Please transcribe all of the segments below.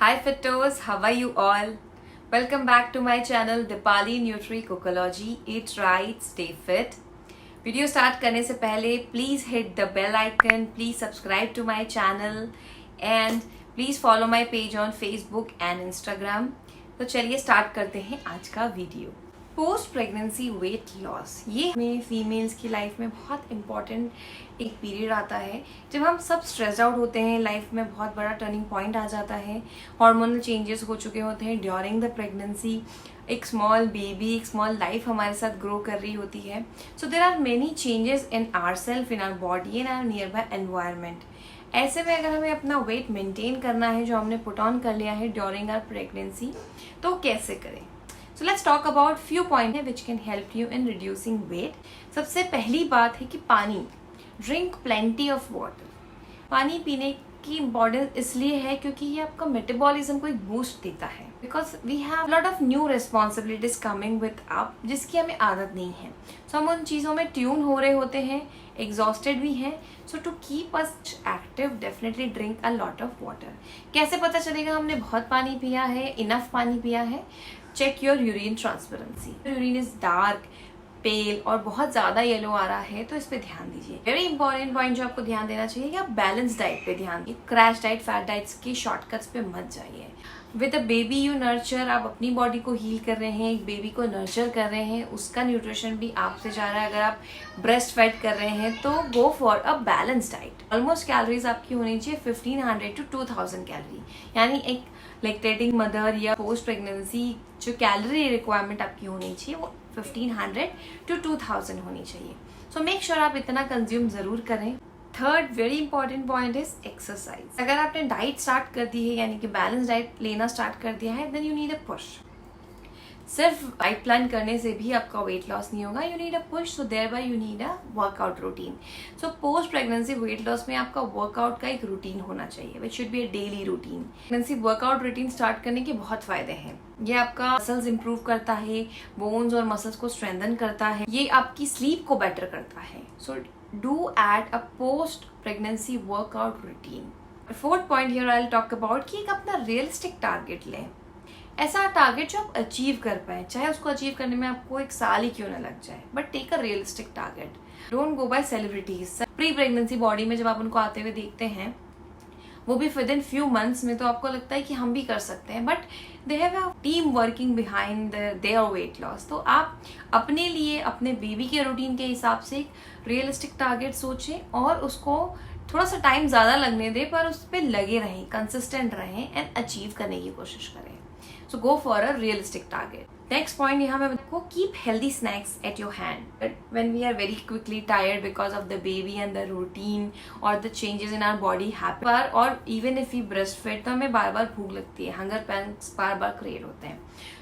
Hi Fittos, how are you all? Welcome back to my channel Dipali Nutri Cookology. Eat right, stay fit. Video start करने से पहले please hit the bell icon, please subscribe to my channel and please follow my page on Facebook and Instagram. तो चलिए start करते हैं आज का video. Post pregnancy weight loss, ये हमें फीमेल्स की लाइफ में बहुत इंपॉर्टेंट एक पीरियड आता है जब हम सब स्ट्रेस्ड आउट होते हैं, लाइफ में बहुत बड़ा टर्निंग पॉइंट आ जाता है, हार्मोनल चेंजेस हो चुके होते हैं ड्यूरिंग द प्रेगनेंसी, एक स्मॉल बेबी, एक स्मॉल लाइफ हमारे साथ ग्रो कर रही होती है। So there are many changes in our self, in our body, in our nearby environment. ऐसे में अगर हमें अपना वेट मेंटेन करना है जो हमने पुट ऑन कर लिया है ड्यूरिंग आवर प्रेगनेंसी, तो कैसे करें? So let's talk about few point है which can help you in reducing weight. सबसे पहली बात है कि पानी, ड्रिंक प्लेंटी ऑफ वाटर। पानी पीने की इम्पोर्टेंस इसलिए है क्योंकि ये आपका मेटाबॉलिज्म को एक बूस्ट देता है, because we have lot of new responsibilities coming with up जिसकी हमें आदत नहीं है। सो हम उन चीज़ों में ट्यून हो रहे होते हैं, एग्जॉस्टेड भी हैं। So to keep us active definitely drink a lot of water. कैसे पता चलेगा हमने बहुत पानी पिया है, इनफ पानी पिया है? Check your urine transparency. Urine is dark, pale और बहुत ज्यादा येलो आ रहा है तो इस पे ध्यान दीजिए। वेरी इंपॉर्टेंट पॉइंट जो आपको ध्यान देना चाहिए कि आप बैलेंस डाइट पे ध्यान दीजिए, क्रैश डाइट, फैट डाइट्स की शॉर्टकट्स पे मत जाइए। With a baby you nurture, आप अपनी बॉडी को हील कर रहे हैं, एक बेबी को नर्चर कर रहे हैं, उसका न्यूट्रिशन भी आपसे जा रहा है। अगर आप ब्रेस्ट फेड कर रहे हैं तो go for a balance diet. Almost calories आपकी होनी चाहिए 1500 to 2000 कैलोरी, यानी एक लैक्टेटिंग मदर या पोस्ट प्रेगनेंसी जो कैलोरी रिक्वायरमेंट आपकी होनी चाहिए वो 1500 to 2000 होनी चाहिए। सो मेक श्योर आप इतना कंज्यूम जरूर करें। Third very important point is exercise. अगर आपने डाइट स्टार्ट कर दी है, यानी कि बैलेंस डाइट लेना स्टार्ट कर दिया है, then you need a push. सिर्फ डाइट प्लान करने से भी आपका वेट लॉस नहीं होगा, you need a push, so there by you need a workout routine. सो पोस्ट प्रेगनेंसी वेट लॉस में आपका वर्कआउट का एक रूटीन होना चाहिए, which should be a daily routine. Pregnancy workout routine start करने के बहुत फायदे हैं। ये आपका मसल्स इंप्रूव करता है, बोन्स और मसल्स को स्ट्रेंथन करता है, ये आपकी स्लीप को बेटर करता है। So do at a post pregnancy workout routine. Fourth point here I will talk about कि एक अपना रियलिस्टिक टारगेट लें, ऐसा टारगेट जो आप अचीव कर पाए, चाहे उसको अचीव करने में आपको एक साल ही क्यों ना लग जाए, but take a realistic target. Don't go by celebrities. Pre pregnancy body में जब आप उनको आते हुए देखते हैं, वो भी विद इन फ्यू मंथ्स में, तो आपको लगता है कि हम भी कर सकते हैं, but they have a team working behind there weight loss. तो आप अपने लिए, अपने बेबी के रूटीन के हिसाब से एक रियलिस्टिक टारगेट सोचें और उसको थोड़ा सा टाइम ज्यादा लगने दें, पर उस पर लगे रहें, कंसिस्टेंट रहें एंड अचीव करने की कोशिश करें। So go for a realistic target. Next point यहाँ मैं आपको keep healthy snacks at your hand. But when we are very quickly tired because of the baby and the routine or the changes in our body happen, or even if we breastfeed, तो हमें बार बार भूख लगती है, hunger pangs बार बार create होते हैं,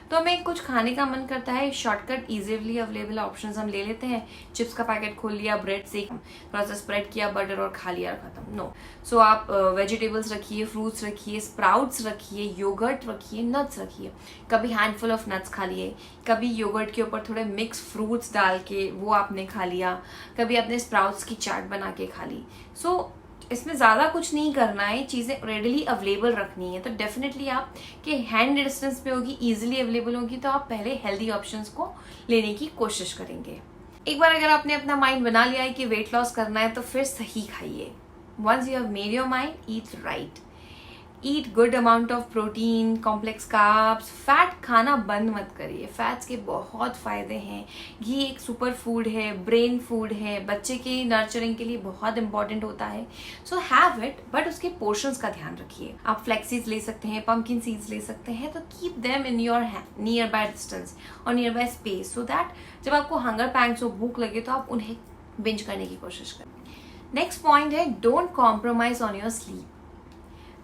तो हमें कुछ खाने का मन करता है। शॉर्टकट इजीली अवेलेबल ऑप्शंस हम ले लेते हैं। चिप्स का पैकेट खोल लिया, ब्रेड से थोड़ा सा स्प्रेड किया बटर और खा लिया और खत्म। नो। सो आप वेजिटेबल्स रखिए, फ्रूट्स रखिए, स्प्राउट्स रखिए, योगर्ट रखिए, नट्स रखिए। कभी हैंडफुल ऑफ नट्स खा लिए, कभी योगर्ट के ऊपर थोड़े मिक्स फ्रूट्स डाल के वो आपने खा लिया, कभी आपने स्प्राउट्स की चाट बना के खा ली। सो इसमें ज़्यादा कुछ नहीं करना है, चीज़ें रेडिली अवेलेबल रखनी है। तो डेफिनेटली आप के हैंड डिस्टेंस पे होगी, इजीली अवेलेबल होगी, तो आप पहले हेल्दी ऑप्शंस को लेने की कोशिश करेंगे। एक बार अगर आपने अपना माइंड बना लिया है कि वेट लॉस करना है, तो फिर सही खाइए। Once you have made your mind, eat right, eat good amount of protein, complex carbs. Fat खाना बंद मत करिए, फैट्स के बहुत फायदे हैं। घी एक सुपर फूड है, ब्रेन फूड है, बच्चे के नर्चरिंग के लिए बहुत इंपॉर्टेंट होता है। सो हैव इट, बट उसके पोर्शंस का ध्यान रखिए। आप फ्लैक्सीज ले सकते हैं, पंपकिन सीड्स ले सकते हैं, तो keep them in your nearby distance और nearby space, so that जब आपको हंगर पैंग्स हो, भूख लगे, तो आप उन्हें बिंज करने की कोशिश करें। नेक्स्ट पॉइंट है don't compromise on your sleep.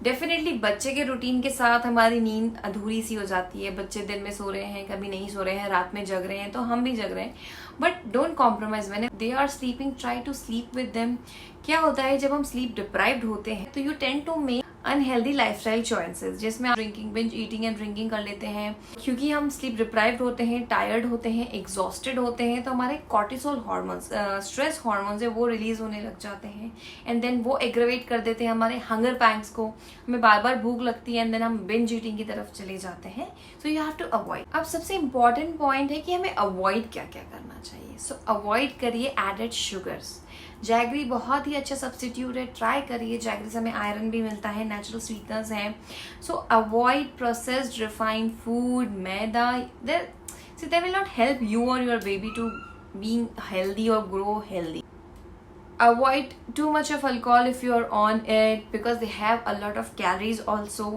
Definitely बच्चे के रूटीन के साथ हमारी नींद अधूरी सी हो जाती है। बच्चे दिन में सो रहे हैं, कभी नहीं सो रहे हैं, रात में जग रहे हैं, तो हम भी जग रहे हैं, but don't compromise when they are sleeping, try to sleep with them. क्या होता है जब हम स्लीप डिप्राइव्ड होते हैं, तो you tend to make unhealthy lifestyle choices, जिसमें आप drinking, binge eating and drinking कर लेते हैं क्योंकि हम स्लीप डिप्राइव्ड होते हैं, टायर्ड होते हैं, एग्जॉस्टेड होते हैं, तो हमारे कॉर्टिसोल हार्मोन्स, स्ट्रेस हार्मोन्स है वो रिलीज होने लग जाते हैं एंड देन वो एग्रेवेट कर देते हैं हमारे हंगर पैंग्स को, हमें बार बार भूख लगती है एंड देन हम बिंज ईटिंग की तरफ चले जाते हैं. So you have to avoid. अब सबसे इंपॉर्टेंट पॉइंट है कि हमें अवॉइड क्या क्या करना चाहिए. सो अवॉइड करिए एडेड शुगर्स. जैगरी बहुत ही अच्छा सब्स्टिट्यूट है, ट्राई करिए. जैगरी से हमें आयरन भी मिलता है, नेचुरल स्वीटनर्स हैं. सो avoid processed refined food, maida. They will not help you or your baby to being healthy or grow healthy. Avoid too much of alcohol if you are on it because they have a lot of calories also.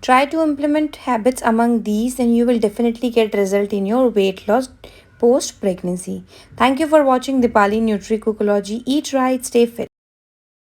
Try to implement habits among these and you will definitely get result in your weight loss post pregnancy. Thank you for watching Dipali Nutri Cookology. Eat right, stay fit.